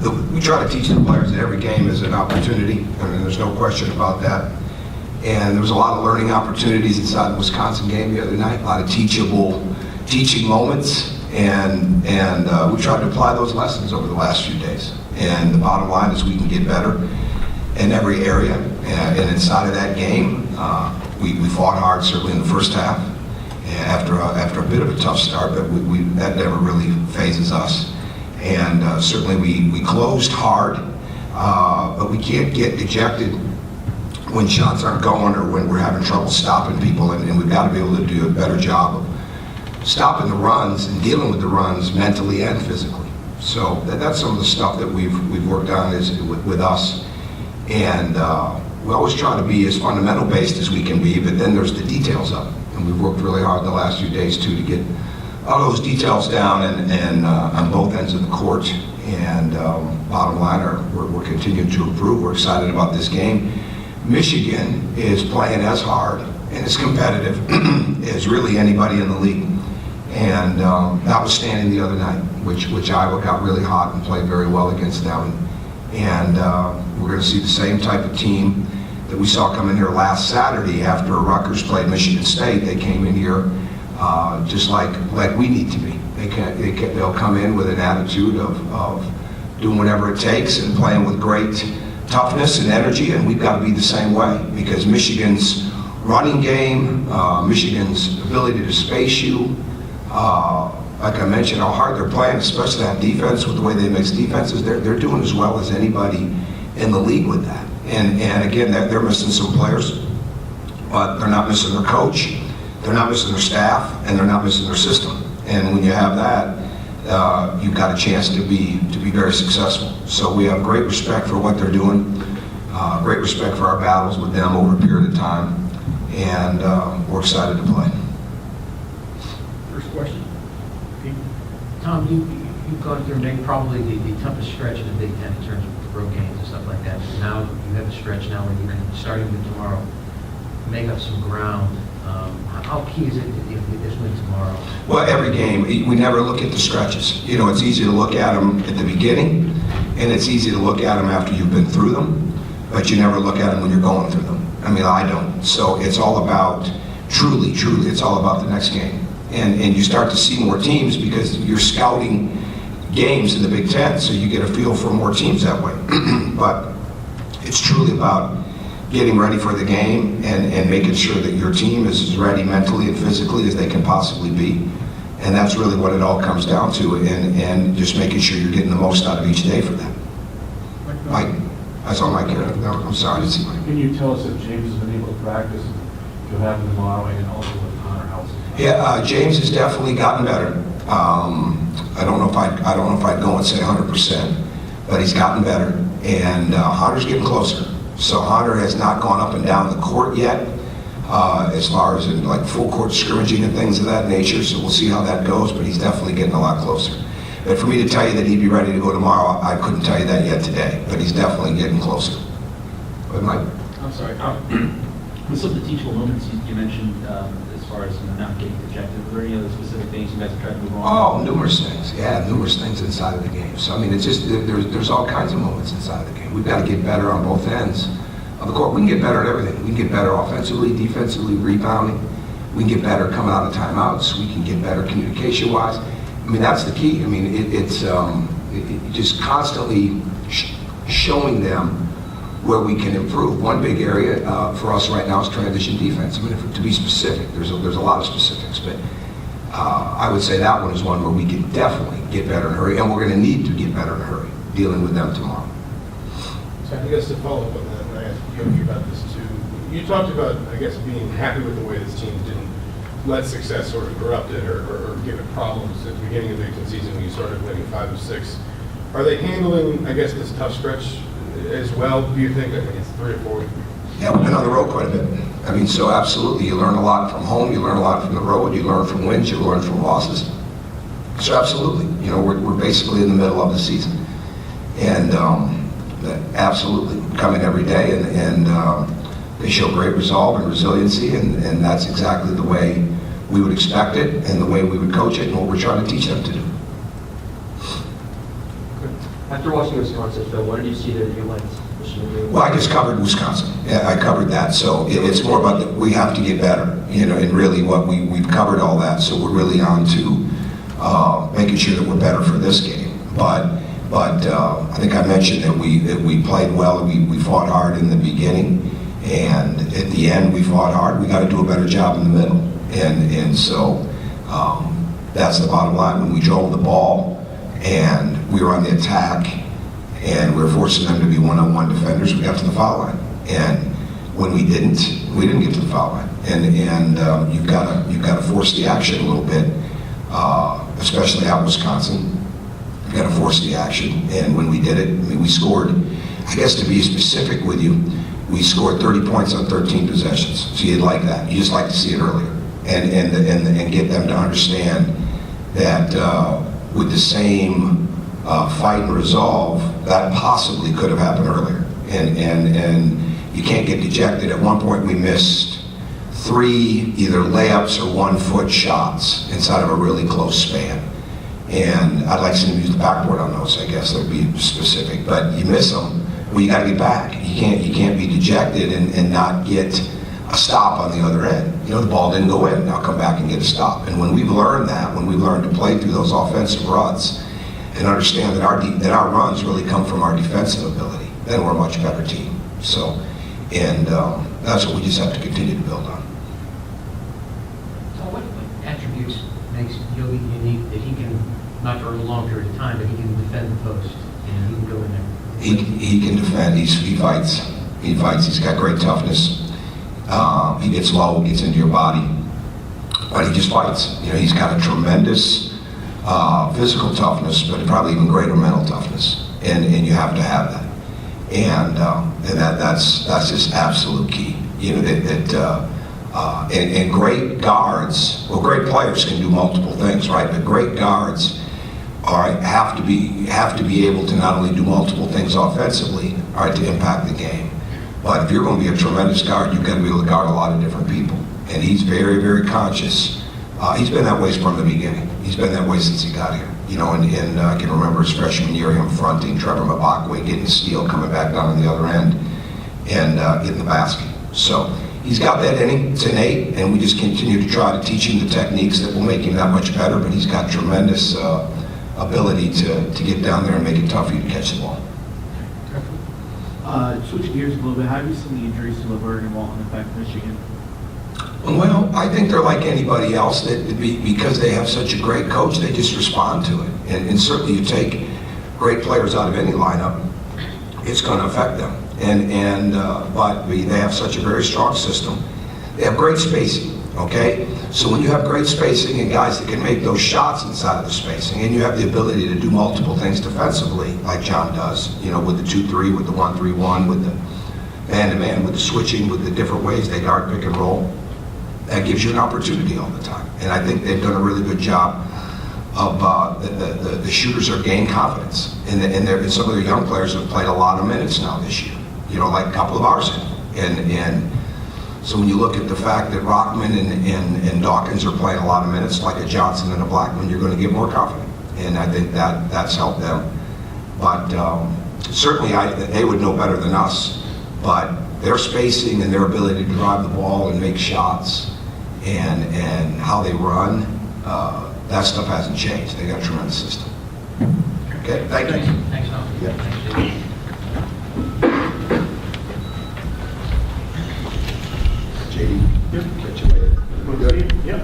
we try to teach the players that every game is an opportunity. I mean, there's no question about that. And there was a lot of learning opportunities inside the Wisconsin game the other night, a lot of teachable teaching moments, and we tried to apply those lessons over the last few days. And the bottom line is we can get better in every area. And inside of that game, we fought hard, certainly in the first half, after a bit of a tough start, but that never really phases us. And certainly we closed hard, but we can't get ejected when shots aren't going or when we're having trouble stopping people, and we've got to be able to do a better job of stopping the runs and dealing with the runs mentally and physically. So that's some of the stuff that we've worked on with us, and we always try to be as fundamental based as we can be, but then there's the details of it, and we've worked really hard the last few days too to get all those details down and on both ends of the court. And bottom line, we're continuing to improve. We're excited about this game. Michigan is playing as hard and as competitive as really anybody in the league. And notwithstanding the other night, which Iowa got really hot and played very well against them. And we're going to see the same type of team that we saw come in here last Saturday after Rutgers played Michigan State. They came in here just like we need to be. They'll come in with an attitude of doing whatever it takes and playing with great toughness and energy, and we've got to be the same way, because Michigan's running game, Michigan's ability to space you, like I mentioned, how hard they're playing, especially on defense with the way they mix defenses, they're doing as well as anybody in the league with that. And again, they're missing some players, but they're not missing their coach, they're not missing their staff, and they're not missing their system. And when you have that, you've got a chance to be very successful. So we have great respect for what they're doing, great respect for our battles with them over a period of time, and we're excited to play. First question. Tom, you've gone through probably the toughest stretch in the Big Ten in terms of road games and stuff like that. So now you have a stretch now where you can, starting with tomorrow, make up some ground. How key is it if you get this win tomorrow? Well, every game, we never look at the stretches. You know, it's easy to look at them at the beginning, and it's easy to look at them after you've been through them, but you never look at them when you're going through them. I mean, I don't. So it's all about, truly, it's all about the next game. And you start to see more teams because you're scouting games in the Big Ten, so you get a feel for more teams that way. But it's truly about getting ready for the game and making sure that your team is as ready mentally and physically as they can possibly be. And that's really what it all comes down to, and just making sure you're getting the most out of each day for them. Mike, I saw Mike here. No, I'm sorry, I didn't see Mike. Can you tell us if James has been able to practice, to happen tomorrow, and also with Hanner House? Yeah, James has definitely gotten better. I don't know if I'd go and say 100%, but he's gotten better, and Hanner's getting closer. So Hanner has not gone up and down the court yet, as far as in like full court scrimmaging and things of that nature. So we'll see how that goes, but he's definitely getting a lot closer. But for me to tell you that he'd be ready to go tomorrow, I couldn't tell you that yet today. But he's definitely getting closer. But Mike, I'm sorry. With some of the teachable moments you mentioned, as far as not getting rejected, were there any other specific things you guys have tried to move on? oh, numerous things. Yeah, numerous things inside of the game. So I mean, it's just there's all kinds of moments inside of the game. We've got to get better on both ends of the court. We can get better at everything. We can get better offensively, defensively, rebounding. We can get better coming out of timeouts. We can get better communication-wise. I mean, that's the key. I mean, it's just constantly showing them where we can improve. One big area for us right now is transition defense. I mean, to be specific, there's a lot of specifics, but I would say that one is one where we can definitely get better in a hurry, and we're going to need to get better in a hurry dealing with them tomorrow. So I guess to follow up on that, and I asked Yogi about this too. You talked about, I guess, being happy with the way this team didn't let success sort of corrupt it or give it problems at the beginning of the Big Ten season when you started winning 5 of 6. Are they handling, I guess, this tough stretch as well, do you think? I think it's 3 or 4. Yeah, we've been on the road quite a bit. I mean, so absolutely, you learn a lot from home, you learn a lot from the road, you learn from wins, you learn from losses. So absolutely, you know, we're basically in the middle of the season. And absolutely, come in every day, and they show great resolve and resiliency, and that's exactly the way we would expect it, and the way we would coach it, and what we're trying to teach them to do. After watching Wisconsin film, what did you see that you liked? Well, I just covered Wisconsin. Yeah, I covered that. So it's more about that we have to get better, and really what we've covered all that. So we're really on to making sure that we're better for this game. But I think I mentioned that we played well. We fought hard in the beginning, and at the end we fought hard. We got to do a better job in the middle, and so that's the bottom line. When we drove the ball and we were on the attack, and we were forcing them to be one-on-one defenders, we got to the foul line. And when we didn't get to the foul line. And you've got to force the action a little bit, especially out in Wisconsin. You've got to force the action. And when we did it, I mean, we scored. I guess to be specific with you, we scored 30 points on 13 possessions. So you'd like that. You just like to see it earlier, and get them to understand that with the same fight and resolve, that possibly could have happened earlier. And you can't get dejected. At one point we missed 3 either layups or 1-foot shots inside of a really close span. And I'd like to see them use the backboard on those, I guess, that would be specific. But you miss them, well, you got to get back. You can't be dejected and not get a stop on the other end. The ball didn't go in, now come back and get a stop. And when we've learned that, when we've learned to play through those offensive ruts, and understand that our runs really come from our defensive ability, then we're a much better team. So, and that's what we just have to continue to build on. So what attributes makes Yogi unique that he can, not for a long period of time, but he can defend the post and he can go in there? He can defend. He fights. He fights. He's got great toughness. He gets low, gets into your body, but he just fights. He's got a tremendous physical toughness, but probably even greater mental toughness, and you have to have that, and that's just absolute key. And great guards, well, great players can do multiple things, right? But great guards have to be able to not only do multiple things offensively, all right, to impact the game, but if you're going to be a tremendous guard, you've got to be able to guard a lot of different people, and he's very, very conscious. He's been that way from the beginning. He's been that way since he got here. And I can remember his freshman year, him fronting Trevor Mabakwe, getting the steal, coming back down on the other end, and getting the basket. So he's got that in him. It's innate, and we just continue to try to teach him the techniques that will make him that much better, but he's got tremendous ability to get down there and make it tough for you to catch the ball. Switching gears a little bit, how have you seen the injuries to Levert and Walton affect Michigan? Well, I think they're like anybody else, that because they have such a great coach, they just respond to it. And certainly you take great players out of any lineup, it's going to affect them. But they have such a very strong system. They have great spacing, okay? So when you have great spacing and guys that can make those shots inside of the spacing, and you have the ability to do multiple things defensively, like John does, with the 2-3, with the 1-3-1, with the man-to-man, with the switching, with the different ways they guard, pick and roll, that gives you an opportunity all the time. And I think they've done a really good job of the shooters are gained confidence. And some of their young players have played a lot of minutes now this year, like a couple of ours have. And so when you look at the fact that Rockman and Dawkins are playing a lot of minutes, like a Johnson and a Blackmon, you're going to get more confident. And I think that's helped them. But certainly they would know better than us. But their spacing and their ability to drive the ball and make shots and how they run, that stuff hasn't changed. They got a tremendous system. Okay, thank you. Thanks, Tom. Yeah. Thanks, Dave. JD, catch you later. Yep.